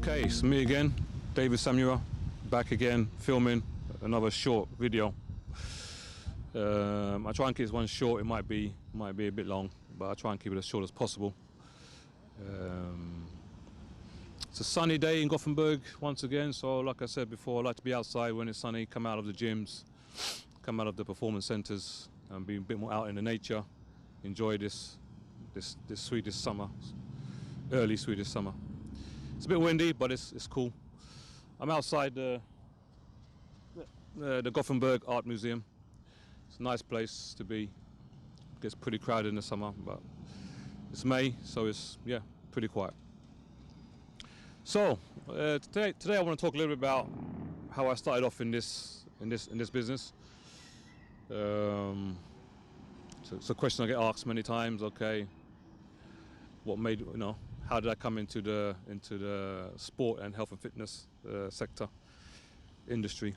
Okay, it's me again, David Samuyiwa, back again, filming another short video. I try and keep this one short. It might be a bit long, but I try and keep it as short as possible. It's a sunny day in Gothenburg once again, so like I said before, I like to be outside when it's sunny, come out of the gyms, come out of the performance centres and be a bit more out in the nature, enjoy this Swedish summer, early Swedish summer. It's a bit windy, but it's cool. I'm outside the Gothenburg Art Museum. It's a nice place to be. It gets pretty crowded in the summer, but it's May, so it's pretty quiet. So today I want to talk a little bit about how I started off in this business. It's a question I get asked many times. Okay, what made how did I come into the sport and health and fitness sector industry?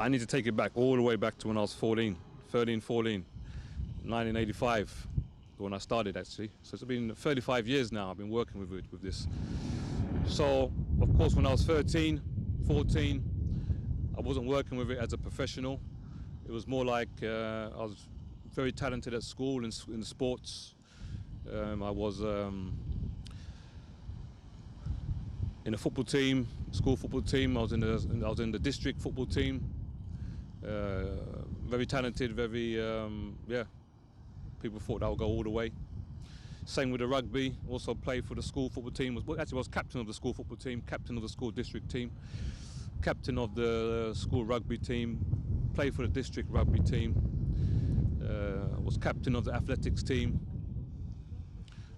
I need to take it back all the way back to when I was 14, 1985, when I started actually. So it's been 35 years now I've been working with this. So of course when I was 13, 14, I wasn't working with it as a professional. It was more like I was very talented at school in the sports. I was in a football team, school football team. I was in the district football team. Very talented, very people thought I would go all the way. Same with the rugby. Also played for the school football team. Was captain of the school football team, captain of the school district team, captain of the school rugby team. Played for the district rugby team. Was captain of the athletics team.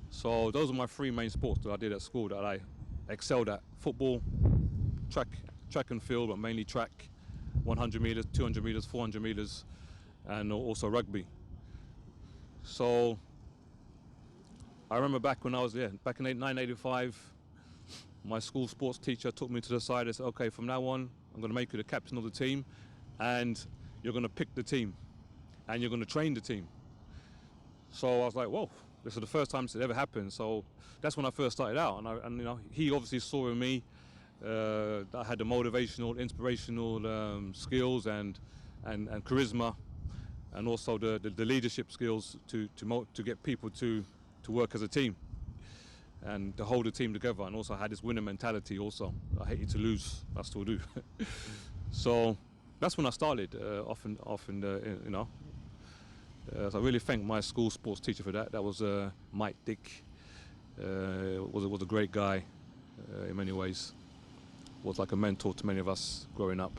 So those are my three main sports that I did at school that I excelled at: football, track and field, but mainly track, 100 meters, 200 meters, 400 meters, and also rugby. So I remember back when I was back in 1985, my school sports teacher took me to the side and said, "Okay, from now on, I'm going to make you the captain of the team, and you're going to pick the team, and you're going to train the team." So I was like, "Whoa, this is the first time this ever happened." So that's when I first started out, and he obviously saw in me that I had the motivational, inspirational skills and charisma, and also the leadership skills to get people to work as a team and to hold the team together. And also I had this winner mentality. Also, I hated to lose. I still do. So that's when I started off in the. So I really thank my school sports teacher for that. That was Mike Dick. Was a great guy in many ways. Was like a mentor to many of us growing up.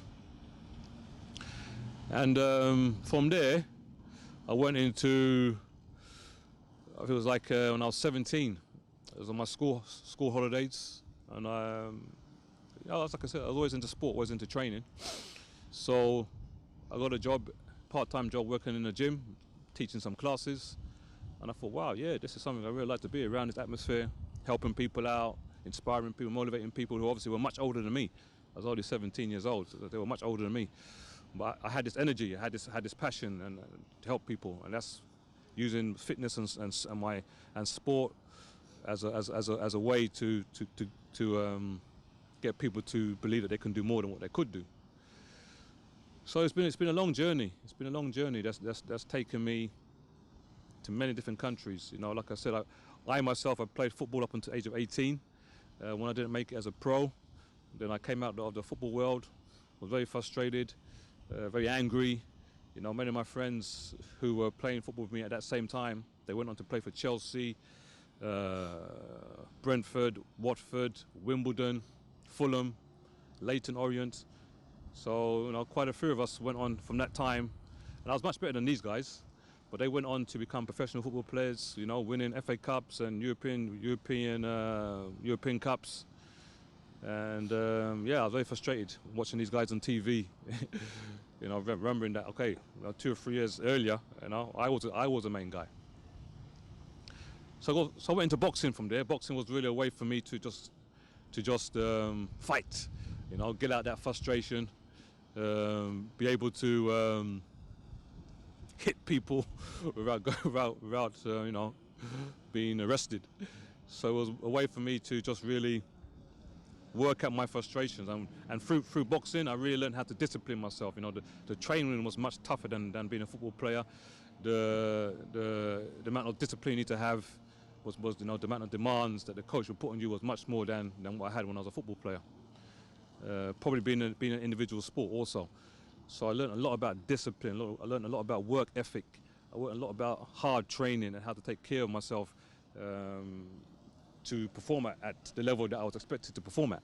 And from there, I went into. I think it was like when I was 17. It was on my school holidays, and like I said, I was always into sport, always into training. So I got a part-time job working in a gym, teaching some classes, and I thought, wow, this is something I really like to be around, this atmosphere, helping people out, inspiring people, motivating people who obviously were much older than me. I was only 17 years old, so they were much older than me. But I had this energy, I had this passion and to help people, and that's using fitness and sport as a way to get people to believe that they can do more than what they could do. So it's been a long journey. It's been a long journey that's taken me to many different countries. Like I said, I myself have played football up until the age of 18. When I didn't make it as a pro, then I came out of the football world. Was very frustrated, very angry. Many of my friends who were playing football with me at that same time, they went on to play for Chelsea, Brentford, Watford, Wimbledon, Fulham, Leyton Orient. So quite a few of us went on from that time, and I was much better than these guys, but they went on to become professional football players. Winning FA Cups and European Cups. And I was very frustrated watching these guys on TV. Remembering that 2 or 3 years earlier, I was the main guy. So I went into boxing from there. Boxing was really a way for me to just fight, get out that frustration, be able to hit people without being arrested. So it was a way for me to just really work out my frustrations, and through boxing I really learned how to discipline myself. The training was much tougher than being a football player. The amount of discipline you need to have was the amount of demands that the coach would put on you was much more than what I had when I was a football player. Probably being an individual sport also. So I learned a lot about discipline. I learned a lot about work ethic. I learned a lot about hard training and how to take care of myself to perform at the level that I was expected to perform at.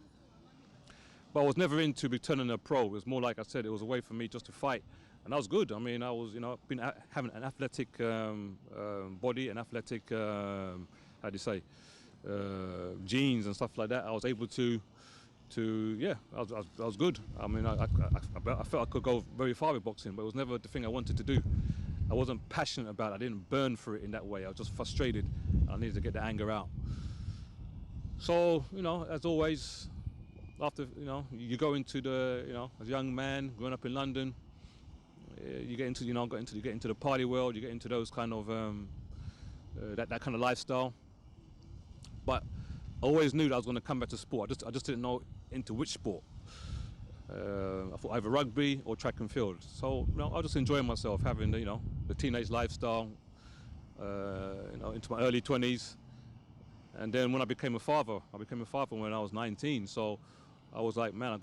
But I was never into becoming a pro. It was more, like I said, it was a way for me just to fight. And I was good. I mean, I was, having an athletic body, an athletic, how do you say, genes and stuff like that. I was able to yeah, I was good. I mean, I felt I could go very far with boxing, but it was never the thing I wanted to do. I wasn't passionate about it. I didn't burn for it in that way. I was just frustrated. I needed to get the anger out. So, as always, after, you go into the, as a young man growing up in London, you get into, you get into the party world, you get into those kind of, that kind of lifestyle. But I always knew that I was going to come back to sport. I just didn't know into which sport. I thought either rugby or track and field. So, I was just enjoying myself, having the teenage lifestyle, into my early 20s. And then when I became a father when I was 19. So I was like, man, I've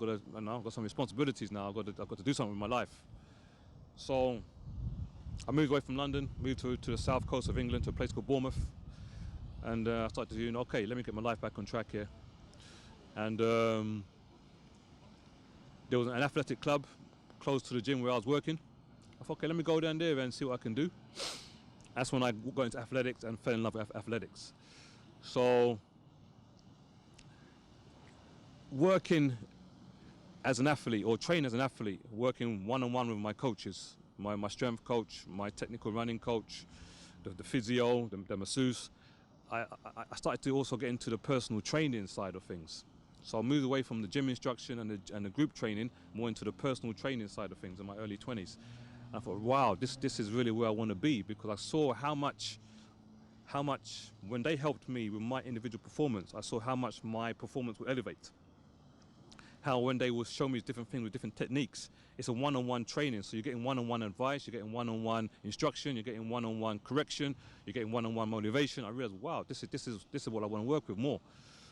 got some responsibilities now. I've got to do something with my life. So I moved away from London, moved to the south coast of England, to a place called Bournemouth. And I started to okay, let me get my life back on track here. And there was an athletic club close to the gym where I was working. I thought, okay, let me go down there and see what I can do. That's when I got into athletics and fell in love with athletics. So working as an athlete, or training as an athlete, working one-on-one with my coaches, my strength coach, my technical running coach, the physio, the masseuse, I started to also get into the personal training side of things. So I moved away from the gym instruction and the group training, more into the personal training side of things in my early 20s. And I thought, wow, this is really where I want to be, because I saw how much when they helped me with my individual performance, I saw how much my performance would elevate. How when they will show me different things with different techniques, it's a one-on-one training. So you're getting one-on-one advice, you're getting one-on-one instruction, you're getting one-on-one correction, you're getting one-on-one motivation. I realized, wow, this is what I want to work with more.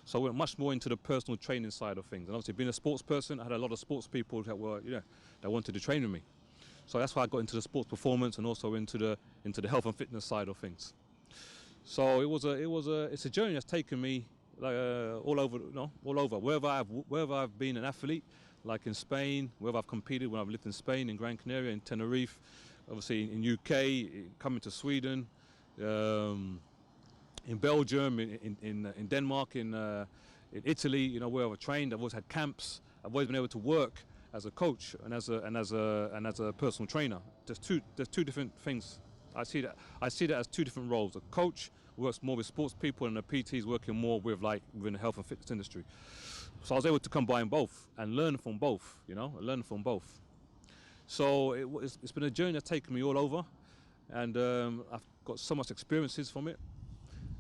So I went much more into the personal training side of things. And obviously, being a sports person, I had a lot of sports people that were, that wanted to train with me. So that's why I got into the sports performance and also into the health and fitness side of things. So it's a journey that's taken me all over, wherever I've been an athlete, like in Spain, wherever I've competed, when I've lived in Spain, in Gran Canaria, in Tenerife, obviously in UK, coming to Sweden, in Belgium, in Denmark, in Italy, where I've trained. I've always had camps. I've always been able to work as a coach and as a personal trainer. There's two different things. I see that as two different roles. A coach works more with sports people, and a PT is working more with within the health and fitness industry. So I was able to combine both and learn from both. So it's been a journey that's taken me all over, and I've got so much experiences from it.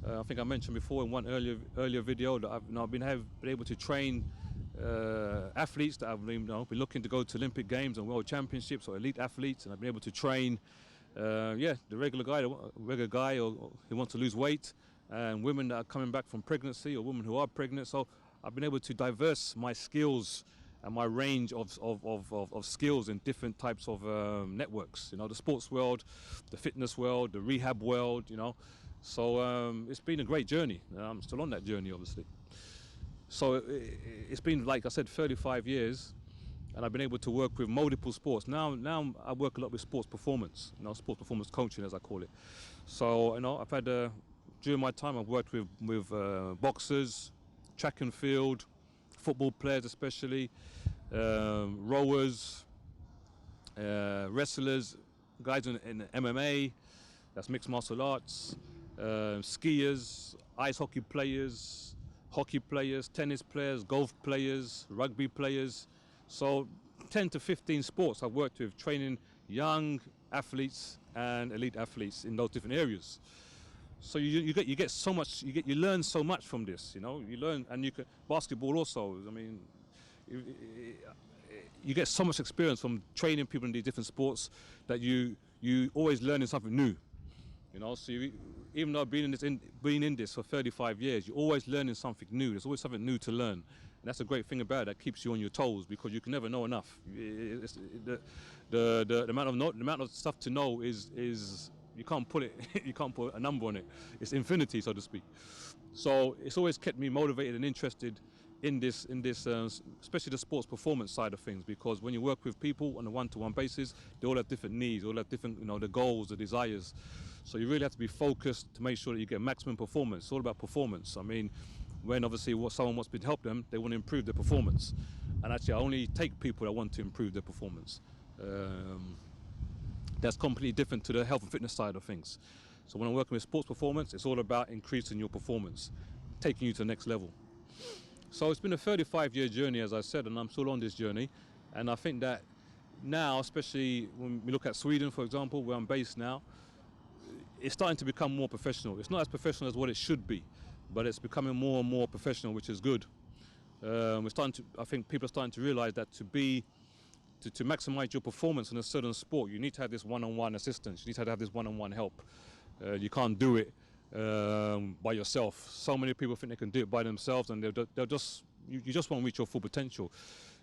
I think I mentioned before in one earlier video that I've been able to train athletes that have been looking to go to Olympic Games and World Championships, or elite athletes, and I've been able to train the regular guy or who wants to lose weight, and women that are coming back from pregnancy, or women who are pregnant. So I've been able to diverse my skills and my range of skills in different types of networks. The sports world, the fitness world, the rehab world. So it's been a great journey. I'm still on that journey, obviously. So it's been, like I said, 35 years, and I've been able to work with multiple sports. Now I work a lot with sports performance, sports performance coaching, as I call it. So I've had during my time I've worked with boxers, track and field, football players especially, rowers, wrestlers, guys in MMA, that's mixed martial arts, skiers, ice hockey players, tennis players, golf players, rugby players. So 10 to 15 sports I've worked with, training young athletes and elite athletes in those different areas. So you get so much, you learn so much from this, you know. You learn, and you can basketball also. I mean, you get so much experience from training people in these different sports that you always learning something new, you know. So even though being in this for 35 years, you're always learning something new. There's always something new to learn, and that's a great thing about it. That keeps you on your toes because you can never know enough. The amount of stuff to know is you can't put it you can't put a number on it. It's infinity, so to speak. So it's always kept me motivated and interested in this, especially the sports performance side of things, because when you work with people on a one-to-one basis, they all have different needs, all have different, you know, the goals, the desires. So you really have to be focused to make sure that you get maximum performance. It's all about performance. I mean, when obviously someone wants to help them, they want to improve their performance. And actually, I only take people that want to improve their performance. That's completely different to the health and fitness side of things. So when I'm working with sports performance, it's all about increasing your performance, taking you to the next level. So it's been a 35-year journey, as I said, and I'm still on this journey. And I think that now, especially when we look at Sweden, for example, where I'm based now, it's starting to become more professional. It's not as professional as what it should be, but it's becoming more and more professional, which is good. I think people are starting to realize that to maximize your performance in a certain sport, you need to have this one-on-one assistance. You need to have this one-on-one help. You can't do it by yourself. So many people think they can do it by themselves, and you just won't reach your full potential.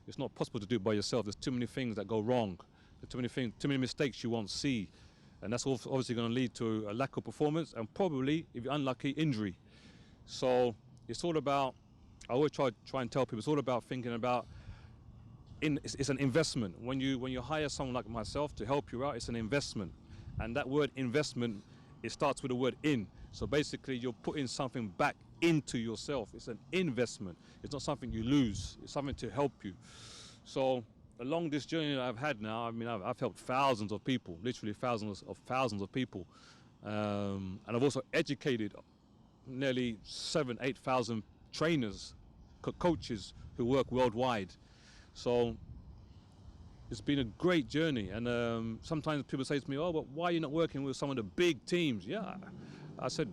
It's not possible to do it by yourself. There's too many things that go wrong. There's too many mistakes you won't see, and that's obviously going to lead to a lack of performance and probably, if you're unlucky, injury. So it's all about. I always try and tell people it's all about thinking about. It's an investment. When you hire someone like myself to help you out, it's an investment, and that word investment, it starts with the word in. So basically, you're putting something back into yourself. It's an investment. It's not something you lose. It's something to help you. So along this journey that I've had now, I mean, I've helped thousands of people, literally thousands of people, and I've also educated nearly 8,000 trainers, coaches who work worldwide. So it's been a great journey, and sometimes people say to me, "Oh, but why are you not working with some of the big teams?" Yeah, I said,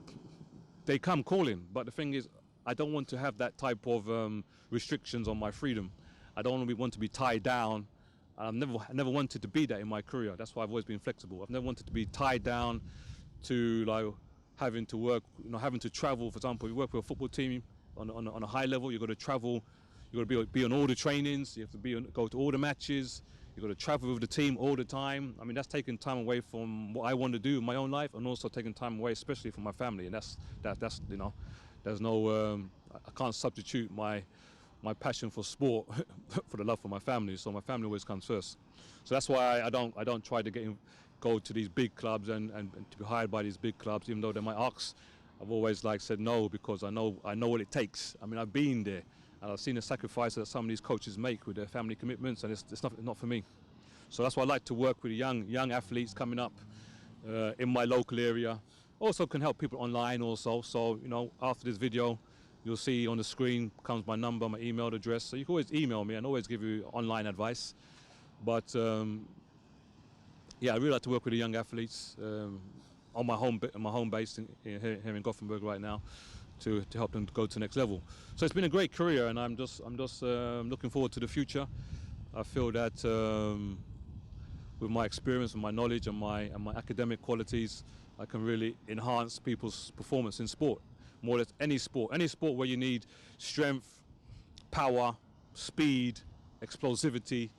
they come calling, but the thing is, I don't want to have that type of restrictions on my freedom. I don't want to be tied down. I've never wanted to be that in my career. That's why I've always been flexible. I've never wanted to be tied down to like having to work, having to travel. For example, you work with a football team on a high level, you've got to travel. You've got to be on all the trainings. You have to go to all the matches. You've got to travel with the team all the time. I mean, that's taking time away from what I want to do in my own life, and also taking time away, especially from my family. And that's there's no I can't substitute my passion for sport for the love for my family. So my family always comes first. So that's why I don't try to go to these big clubs and to be hired by these big clubs, even though they might ask. I've always said no, because I know what it takes. I mean, I've been there. And I've seen the sacrifice that some of these coaches make with their family commitments, and it's not for me. So that's why I like to work with young athletes coming up in my local area. Also can help people online also. So, after this video, you'll see on the screen comes my number, my email address. So you can always email me and always give you online advice. But yeah, I really like to work with the young athletes on my home base here in Gothenburg right now, to help them go to the next level. So it's been a great career, and I'm just looking forward to the future. I feel that with my experience and my knowledge and my academic qualities, I can really enhance people's performance in sport, more or less any sport where you need strength, power, speed, explosivity,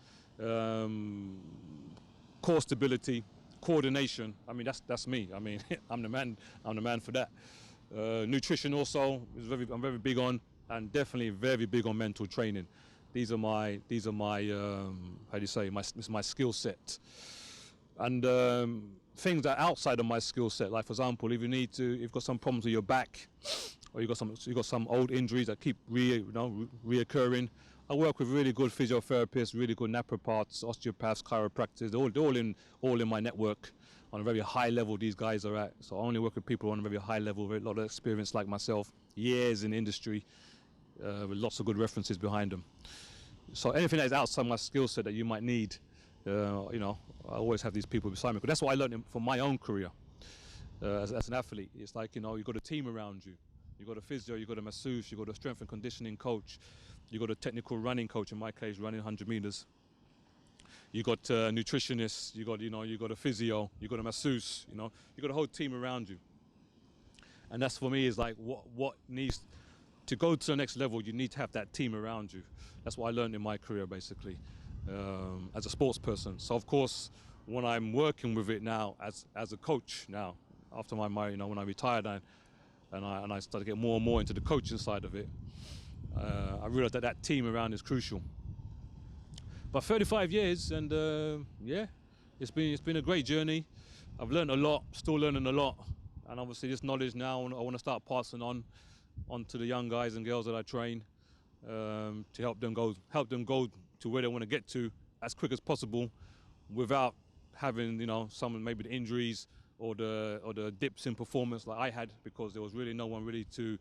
core stability, coordination. I mean, that's me. I mean, I'm the man for that. Nutrition also I'm very big on, and definitely very big on mental training. These are my how do you say, my skill set. And things that are outside of my skill set, like for example, if you've got some problems with your back, or you've got some old injuries that keep reoccurring, I work with really good physiotherapists, really good naturopaths, osteopaths, chiropractors. They're all in my network. On a very high level, these guys are at. So I only work with people on a very high level, with a lot of experience like myself, years in the industry, with lots of good references behind them. So anything that is outside my skill set that you might need, I always have these people beside me. But that's what I learned from my own career. as an athlete. It's like, you've got a team around you. You've got a physio, you've got a masseuse, you've got a strength and conditioning coach, you've got a technical running coach, in my case, running 100 meters. You've got nutritionists, you've got a physio, you've got a masseuse, you've got a whole team around you. And that's, for me, is like what needs to go to the next level. You need to have that team around you. That's what I learned in my career, basically, as a sports person. So of course, when I'm working with it now as a coach now, after my when I retired and I started to get more and more into the coaching side of it, I realized that team around is crucial. But 35 years, and yeah, it's been a great journey. I've learned a lot, still learning a lot, and obviously this knowledge now I want to start passing on to the young guys and girls that I train, to help them go to where they want to get to as quick as possible, without having some maybe the injuries or the dips in performance like I had, because there was really no one really to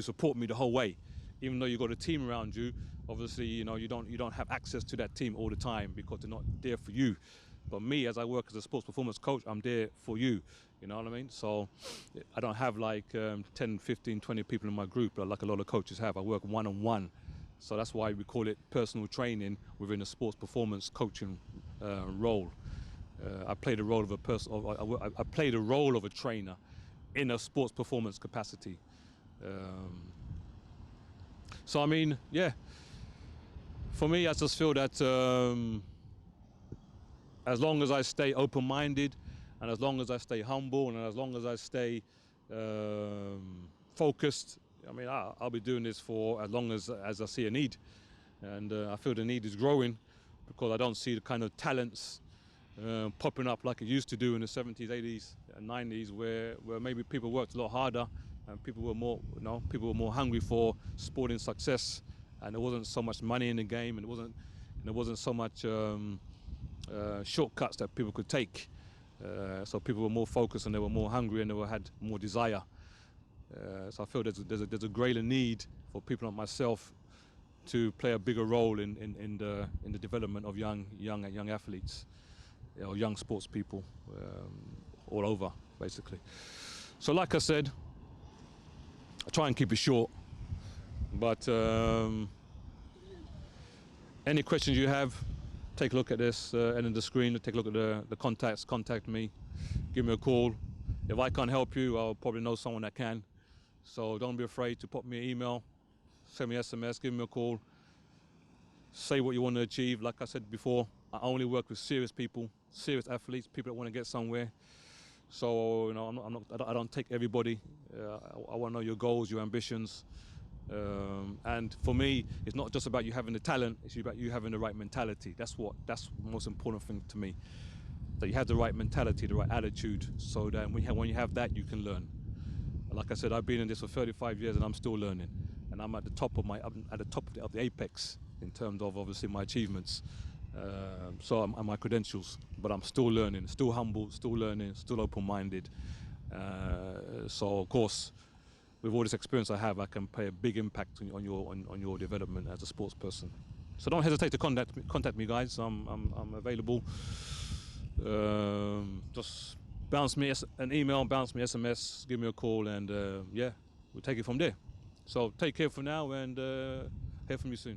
support me the whole way. Even though you've got a team around you, obviously you don't have access to that team all the time because they're not there for you. But me, as I work as a sports performance coach, I'm there for you. You know what I mean? So I don't have like 10, 15, 20 people in my group like a lot of coaches have. I work one-on-one. So that's why we call it personal training within a sports performance coaching role. I play the role of I play the role of a trainer in a sports performance capacity. So I mean, yeah, for me, I just feel that as long as I stay open-minded, and as long as I stay humble, and as long as I stay focused, I mean, I'll be doing this for as long as I see a need. And I feel the need is growing, because I don't see the kind of talents popping up like it used to do in the 70s, 80s, and 90s, where maybe people worked a lot harder and people were more hungry for sporting success, and there wasn't so much money in the game, and there wasn't so much shortcuts that people could take. So people were more focused, and they were more hungry, and they had more desire. So I feel there's a greater need for people like myself to play a bigger role in the development of young athletes, young sports people, all over, basically. So like I said, I try and keep it short, but any questions you have, take a look at this end of the screen, take a look at the contacts, contact me, give me a call. If I can't help you, I'll probably know someone that can. So don't be afraid to pop me an email, send me an SMS, give me a call, say what you want to achieve. Like I said before, I only work with serious people, serious athletes, people that want to get somewhere. So I don't take everybody. I want to know your goals, your ambitions. And for me, it's not just about you having the talent, it's about you having the right mentality. That's the most important thing to me. That you have the right mentality, the right attitude, so that when you have that, you can learn. And like I said, I've been in this for 35 years and I'm still learning. And I'm at the top of the apex in terms of obviously my achievements. So I'm my credentials, but I'm still learning, still humble, still learning, still open-minded. So of course, with all this experience I have, I can play a big impact on your development as a sports person. So don't hesitate to contact me, guys. I'm available. Just bounce me an email, bounce me SMS, give me a call, and yeah, we'll take it from there. So take care for now, and hear from you soon.